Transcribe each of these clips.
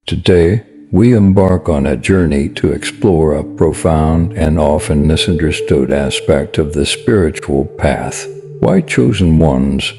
Today, we embark on a journey to explore a profound and often misunderstood aspect of the spiritual path. Why chosen ones,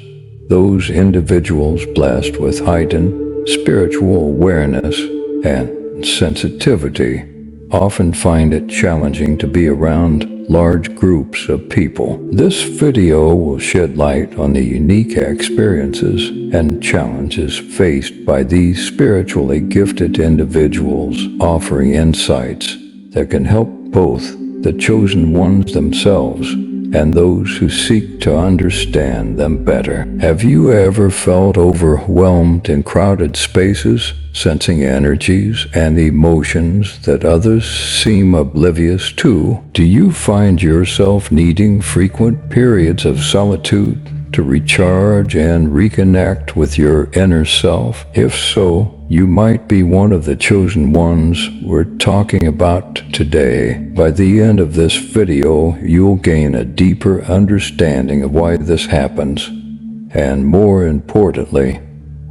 those individuals blessed with heightened spiritual awareness and sensitivity, often find it challenging to be around large groups of people. This video will shed light on the unique experiences and challenges faced by these spiritually gifted individuals, offering insights that can help both the chosen ones themselves and those who seek to understand them better. Have you ever felt overwhelmed in crowded spaces, sensing energies and emotions that others seem oblivious to? Do you find yourself needing frequent periods of solitude to recharge and reconnect with your inner self? If so, you might be one of the chosen ones we're talking about today. By the end of this video, you'll gain a deeper understanding of why this happens, and more importantly,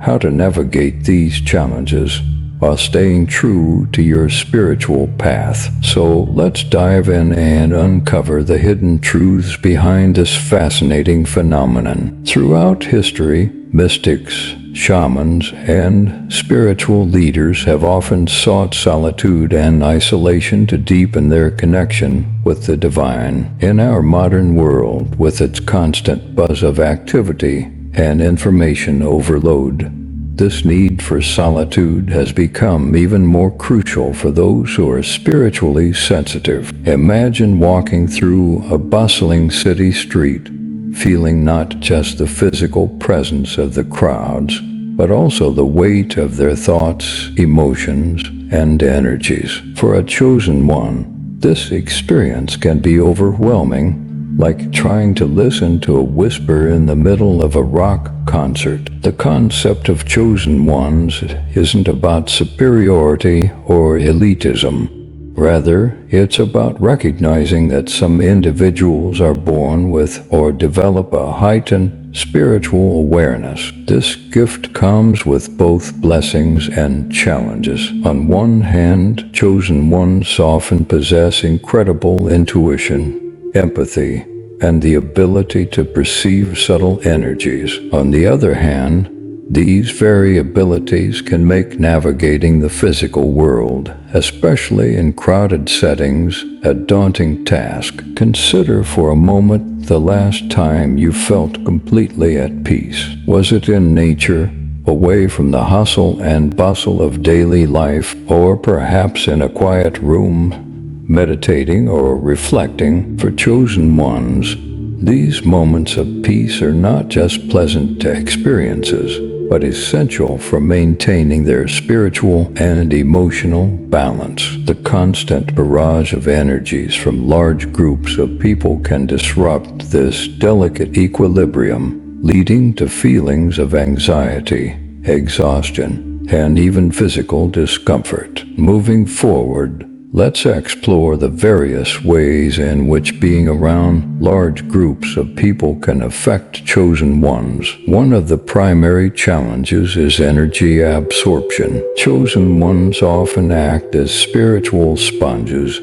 how to navigate these challenges while staying true to your spiritual path. So let's dive in and uncover the hidden truths behind this fascinating phenomenon. Throughout history, mystics, shamans, and spiritual leaders have often sought solitude and isolation to deepen their connection with the divine. In our modern world, with its constant buzz of activity and information overload, this need for solitude has become even more crucial for those who are spiritually sensitive. Imagine walking through a bustling city street, feeling not just the physical presence of the crowds, but also the weight of their thoughts, emotions, and energies. For a chosen one, this experience can be overwhelming, like trying to listen to a whisper in the middle of a rock concert. The concept of chosen ones isn't about superiority or elitism. Rather, it's about recognizing that some individuals are born with or develop a heightened spiritual awareness. This gift comes with both blessings and challenges. On one hand, chosen ones often possess incredible intuition, empathy, and the ability to perceive subtle energies. On the other hand, these very abilities can make navigating the physical world, especially in crowded settings, a daunting task. Consider for a moment the last time you felt completely at peace. Was it in nature, away from the hustle and bustle of daily life, or perhaps in a quiet room, meditating or reflecting? For chosen ones, these moments of peace are not just pleasant experiences, but essential for maintaining their spiritual and emotional balance. The constant barrage of energies from large groups of people can disrupt this delicate equilibrium, leading to feelings of anxiety, exhaustion, and even physical discomfort. Moving forward, let's explore the various ways in which being around large groups of people can affect chosen ones. One of the primary challenges is energy absorption. Chosen ones often act as spiritual sponges,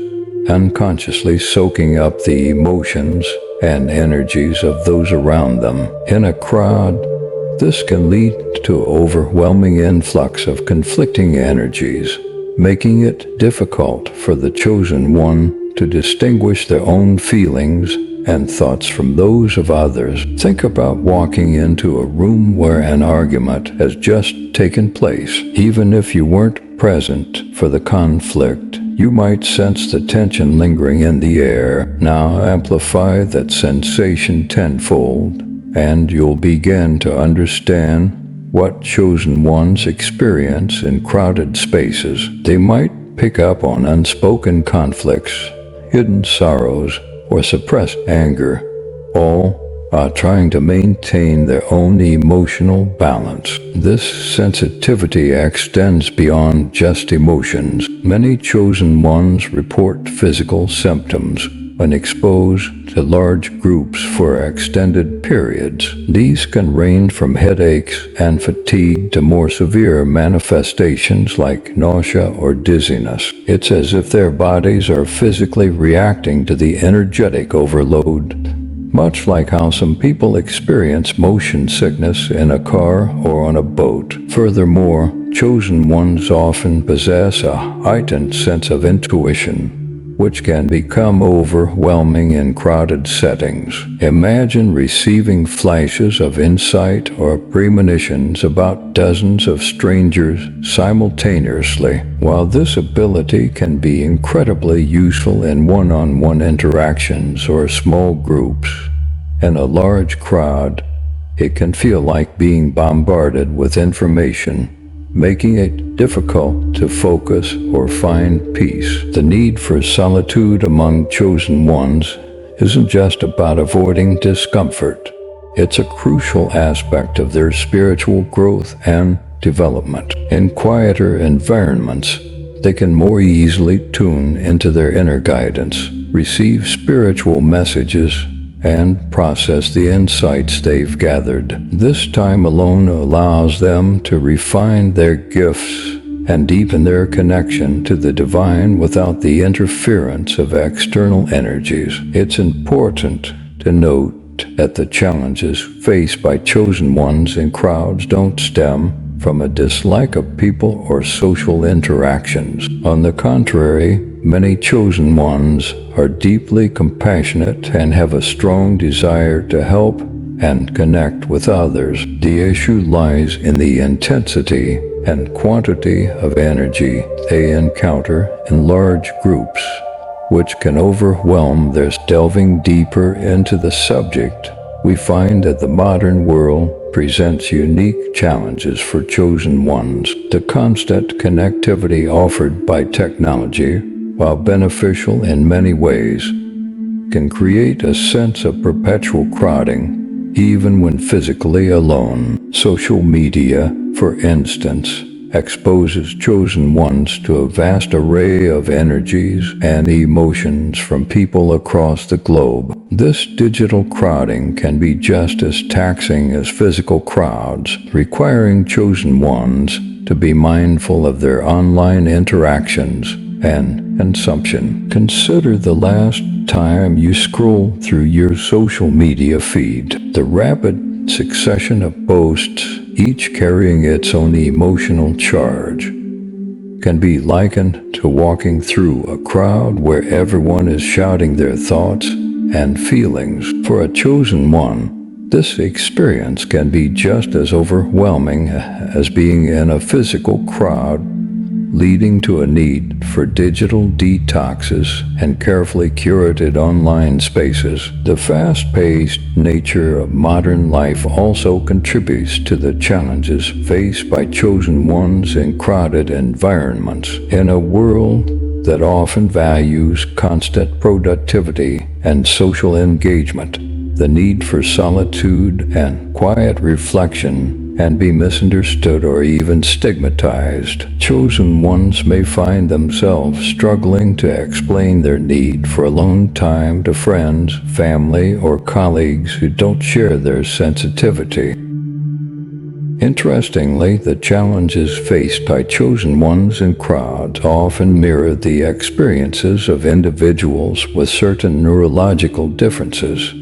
unconsciously soaking up the emotions and energies of those around them. In a crowd, this can lead to an overwhelming influx of conflicting energies, making it difficult for the chosen one to distinguish their own feelings and thoughts from those of others. Think about walking into a room where an argument has just taken place. Even if you weren't present for the conflict, you might sense the tension lingering in the air. Now amplify that sensation tenfold, and you'll begin to understand what chosen ones experience in crowded spaces. They might pick up on unspoken conflicts, hidden sorrows, or suppressed anger, all while trying to maintain their own emotional balance. This sensitivity extends beyond just emotions. Many chosen ones report physical symptoms, when exposed to large groups for extended periods. These can range from headaches and fatigue to more severe manifestations like nausea or dizziness. It's as if their bodies are physically reacting to the energetic overload, much like how some people experience motion sickness in a car or on a boat. Furthermore, chosen ones often possess a heightened sense of intuition, which can become overwhelming in crowded settings. Imagine receiving flashes of insight or premonitions about dozens of strangers simultaneously. While this ability can be incredibly useful in one-on-one interactions or small groups, in a large crowd, it can feel like being bombarded with information, making it difficult to focus or find peace. The need for solitude among chosen ones isn't just about avoiding discomfort. It's a crucial aspect of their spiritual growth and development. In quieter environments, they can more easily tune into their inner guidance, receive spiritual messages, and process the insights they've gathered. This time alone allows them to refine their gifts and deepen their connection to the divine without the interference of external energies. It's important to note that the challenges faced by chosen ones in crowds don't stem from a dislike of people or social interactions. On the contrary, many chosen ones are deeply compassionate and have a strong desire to help and connect with others. The issue lies in the intensity and quantity of energy they encounter in large groups, which can overwhelm their delving deeper into the subject. We find that the modern world presents unique challenges for chosen ones. The constant connectivity offered by technology, while beneficial in many ways, can create a sense of perpetual crowding, even when physically alone. Social media, for instance, exposes chosen ones to a vast array of energies and emotions from people across the globe. This digital crowding can be just as taxing as physical crowds, requiring chosen ones to be mindful of their online interactions and consumption. Consider the last time you scroll through your social media feed. The rapid succession of posts, each carrying its own emotional charge, can be likened to walking through a crowd where everyone is shouting their thoughts and feelings. For a chosen one, this experience can be just as overwhelming as being in a physical crowd, leading to a need for digital detoxes and carefully curated online spaces. The fast-paced nature of modern life also contributes to the challenges faced by chosen ones in crowded environments. In a world that often values constant productivity and social engagement, the need for solitude and quiet reflection can be misunderstood or even stigmatized. Chosen ones may find themselves struggling to explain their need for alone time to friends, family, or colleagues who don't share their sensitivity. Interestingly, the challenges faced by chosen ones in crowds often mirror the experiences of individuals with certain neurological differences,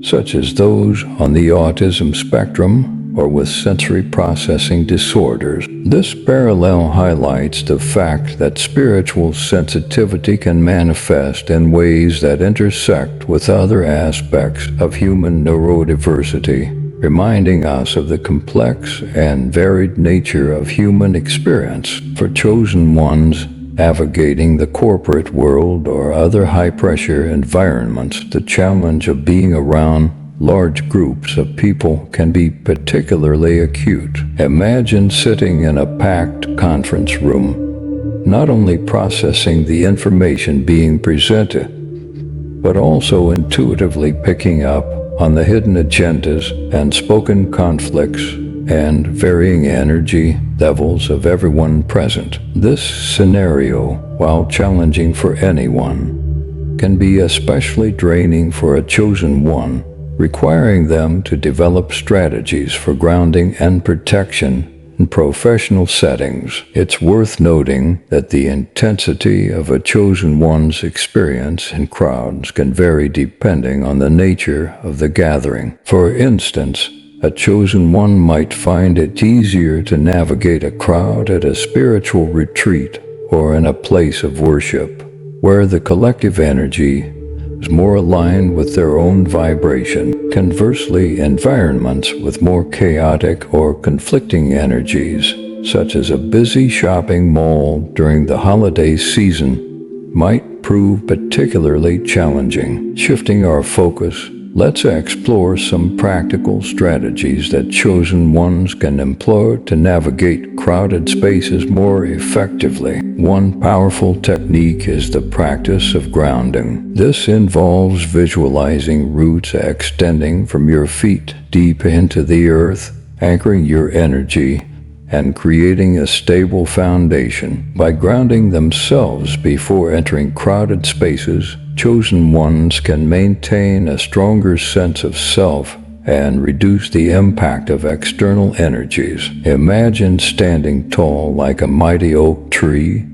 such as those on the autism spectrum or with sensory processing disorders. This parallel highlights the fact that spiritual sensitivity can manifest in ways that intersect with other aspects of human neurodiversity, reminding us of the complex and varied nature of human experience. For chosen ones navigating the corporate world or other high-pressure environments, the challenge of being around large groups of people can be particularly acute. Imagine sitting in a packed conference room, not only processing the information being presented, but also intuitively picking up on the hidden agendas and spoken conflicts and varying energy levels of everyone present. This scenario, while challenging for anyone, can be especially draining for a chosen one, requiring them to develop strategies for grounding and protection in professional settings. It's worth noting that the intensity of a chosen one's experience in crowds can vary depending on the nature of the gathering. For instance, a chosen one might find it easier to navigate a crowd at a spiritual retreat or in a place of worship, where the collective energy is more aligned with their own vibration. Conversely, environments with more chaotic or conflicting energies, such as a busy shopping mall during the holiday season, might prove particularly challenging. Shifting our focus, let's explore some practical strategies that chosen ones can employ to navigate crowded spaces more effectively. One powerful technique is the practice of grounding. This involves visualizing roots extending from your feet deep into the earth, anchoring your energy, and creating a stable foundation. By grounding themselves before entering crowded spaces, chosen ones can maintain a stronger sense of self and reduce the impact of external energies. Imagine standing tall like a mighty oak tree,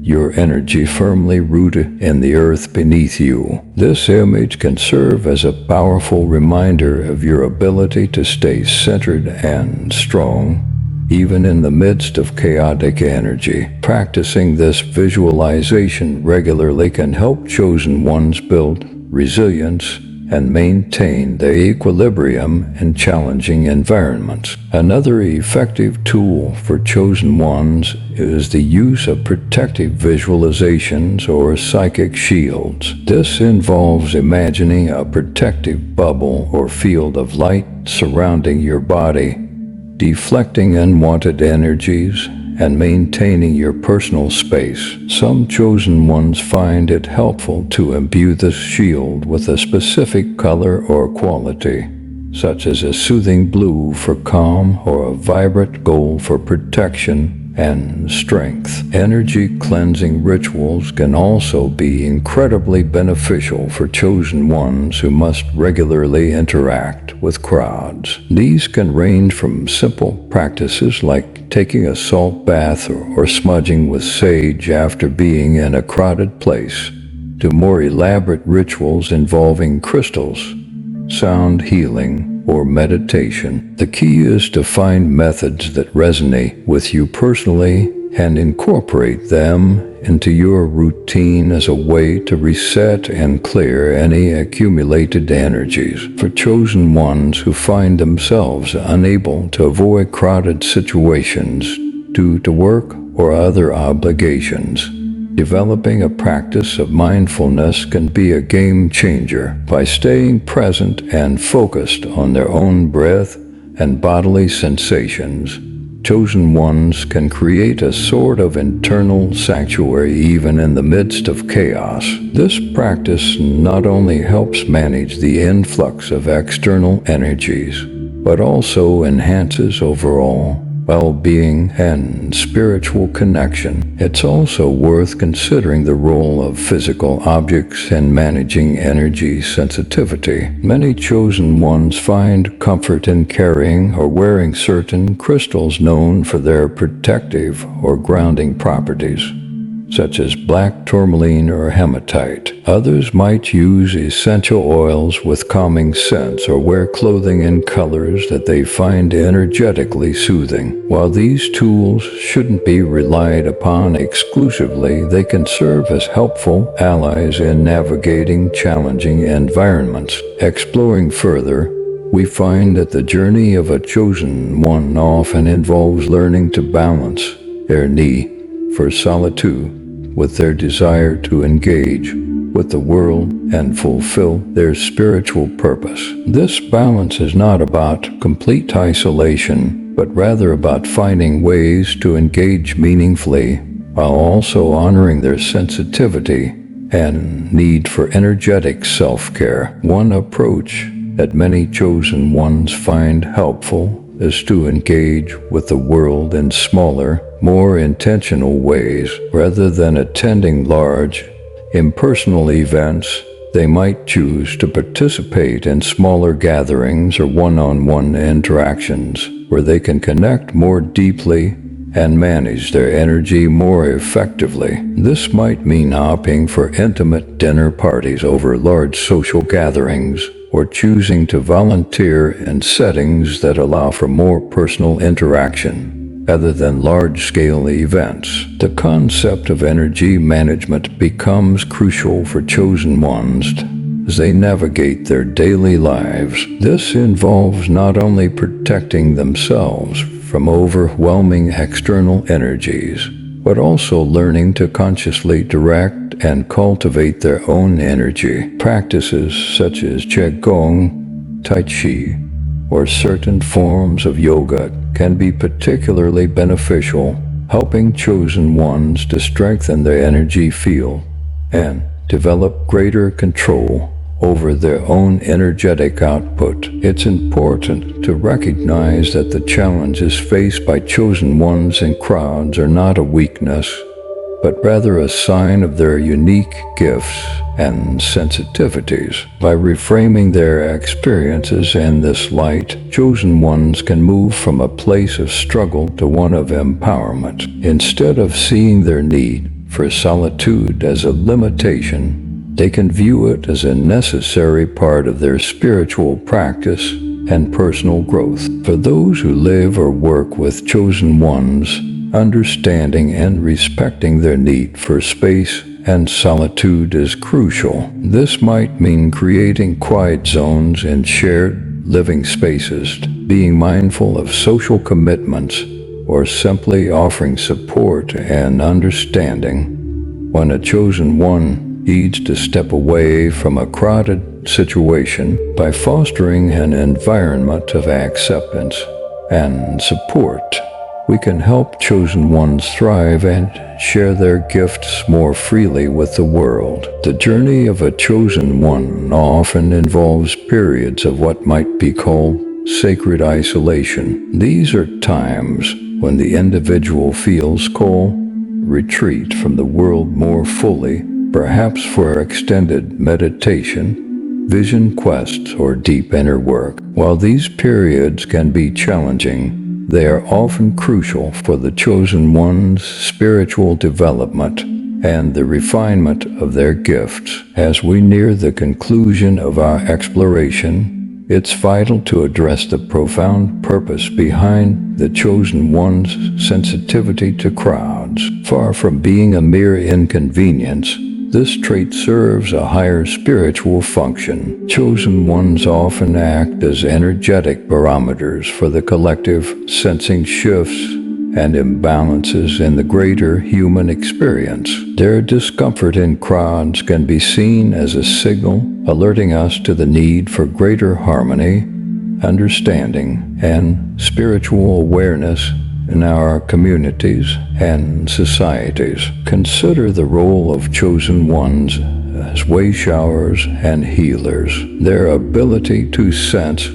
your energy firmly rooted in the earth beneath you. This image can serve as a powerful reminder of your ability to stay centered and strong, even in the midst of chaotic energy. Practicing this visualization regularly can help chosen ones build resilience and maintain their equilibrium in challenging environments. Another effective tool for chosen ones is the use of protective visualizations or psychic shields. This involves imagining a protective bubble or field of light surrounding your body, deflecting unwanted energies and maintaining your personal space. Some chosen ones find it helpful to imbue this shield with a specific color or quality, such as a soothing blue for calm or a vibrant gold for protection and strength. Energy cleansing rituals can also be incredibly beneficial for chosen ones who must regularly interact with crowds. These can range from simple practices like taking a salt bath or smudging with sage after being in a crowded place, to more elaborate rituals involving crystals, sound healing, or meditation. The key is to find methods that resonate with you personally and incorporate them into your routine as a way to reset and clear any accumulated energies. For chosen ones who find themselves unable to avoid crowded situations due to work or other obligations, developing a practice of mindfulness can be a game changer. By staying present and focused on their own breath and bodily sensations, chosen ones can create a sort of internal sanctuary even in the midst of chaos. This practice not only helps manage the influx of external energies, but also enhances overall well-being and spiritual connection. It's also worth considering the role of physical objects in managing energy sensitivity. Many chosen ones find comfort in carrying or wearing certain crystals known for their protective or grounding properties, such as black tourmaline or hematite. Others might use essential oils with calming scents or wear clothing in colors that they find energetically soothing. While these tools shouldn't be relied upon exclusively, they can serve as helpful allies in navigating challenging environments. Exploring further, we find that the journey of a chosen one often involves learning to balance their need for solitude with their desire to engage with the world and fulfill their spiritual purpose. This balance is not about complete isolation, but rather about finding ways to engage meaningfully while also honoring their sensitivity and need for energetic self-care. One approach that many chosen ones find helpful is to engage with the world in smaller, more intentional ways. Rather than attending large, In personal events, they might choose to participate in smaller gatherings or one-on-one interactions where they can connect more deeply and manage their energy more effectively. This might mean opting for intimate dinner parties over large social gatherings, or choosing to volunteer in settings that allow for more personal interaction rather than large-scale events. The concept of energy management becomes crucial for chosen ones as they navigate their daily lives. This involves not only protecting themselves from overwhelming external energies, but also learning to consciously direct and cultivate their own energy. Practices such as Qigong, Tai Chi, or certain forms of yoga can be particularly beneficial, helping chosen ones to strengthen their energy field and develop greater control over their own energetic output. It's important to recognize that the challenges faced by chosen ones in crowds are not a weakness, but rather a sign of their unique gifts and sensitivities. By reframing their experiences in this light, chosen ones can move from a place of struggle to one of empowerment. Instead of seeing their need for solitude as a limitation, they can view it as a necessary part of their spiritual practice and personal growth. For those who live or work with chosen ones, understanding and respecting their need for space and solitude is crucial. This might mean creating quiet zones in shared living spaces, being mindful of social commitments, or simply offering support and understanding. When a chosen one needs to step away from a crowded situation, by fostering an environment of acceptance and support, we can help chosen ones thrive and share their gifts more freely with the world. The journey of a chosen one often involves periods of what might be called sacred isolation. These are times when the individual feels called retreat from the world more fully, perhaps for extended meditation, vision quests, or deep inner work. While these periods can be challenging, they are often crucial for the chosen one's spiritual development and the refinement of their gifts. As we near the conclusion of our exploration, it's vital to address the profound purpose behind the chosen one's sensitivity to crowds. Far from being a mere inconvenience, this trait serves a higher spiritual function. Chosen ones often act as energetic barometers for the collective, sensing shifts and imbalances in the greater human experience. Their discomfort in crowds can be seen as a signal alerting us to the need for greater harmony, understanding, and spiritual awareness in our communities and societies. Consider the role of chosen ones as way showers and healers. Their ability to sense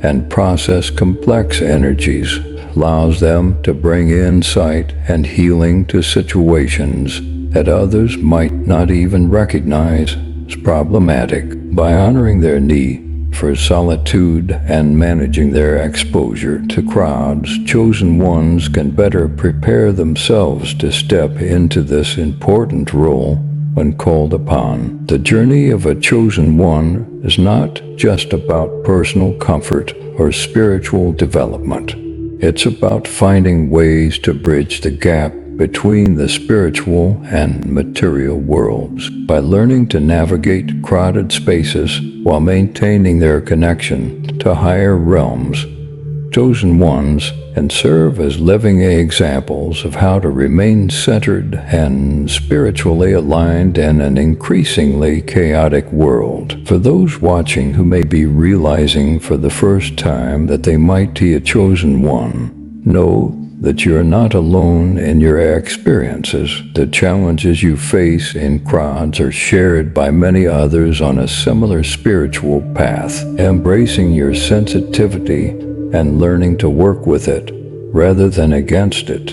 and process complex energies allows them to bring insight and healing to situations that others might not even recognize as problematic. By honoring their need for solitude and managing their exposure to crowds, chosen ones can better prepare themselves to step into this important role when called upon. The journey of a chosen one is not just about personal comfort or spiritual development. It's about finding ways to bridge the gap between the spiritual and material worlds. By learning to navigate crowded spaces while maintaining their connection to higher realms, chosen ones can serve as living examples of how to remain centered and spiritually aligned in an increasingly chaotic world. For those watching who may be realizing for the first time that they might be a chosen one, know that you're not alone in your experiences. The challenges you face in crowds are shared by many others on a similar spiritual path. Embracing your sensitivity and learning to work with it rather than against it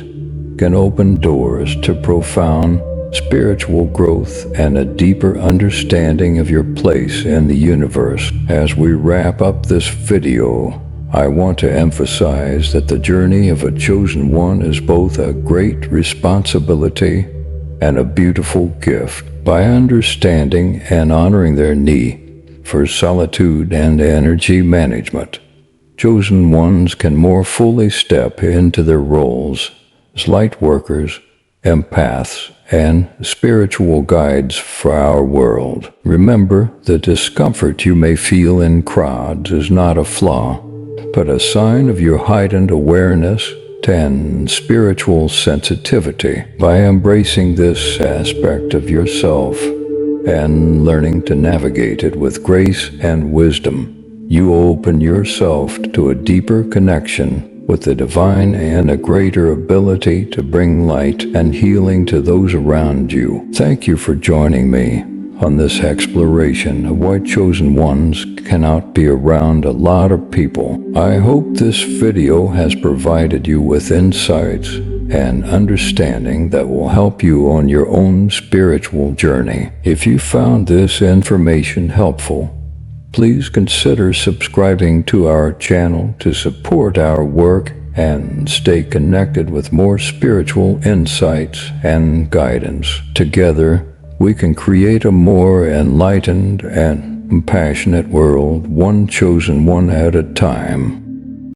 can open doors to profound spiritual growth, and a deeper understanding of your place in the universe. As we wrap up this video, I want to emphasize that the journey of a chosen one is both a great responsibility and a beautiful gift. By understanding and honoring their need for solitude and energy management, chosen ones can more fully step into their roles as light workers, empaths, and spiritual guides for our world. Remember, the discomfort you may feel in crowds is not a flaw, but a sign of your heightened awareness and spiritual sensitivity. By embracing this aspect of yourself and learning to navigate it with grace and wisdom, you open yourself to a deeper connection with the divine and a greater ability to bring light and healing to those around you. Thank you for joining me on this exploration of why chosen ones cannot be around a lot of people. I hope this video has provided you with insights and understanding that will help you on your own spiritual journey. If you found this information helpful, please consider subscribing to our channel to support our work and stay connected with more spiritual insights and guidance. Together, we can create a more enlightened and compassionate world, one chosen one at a time.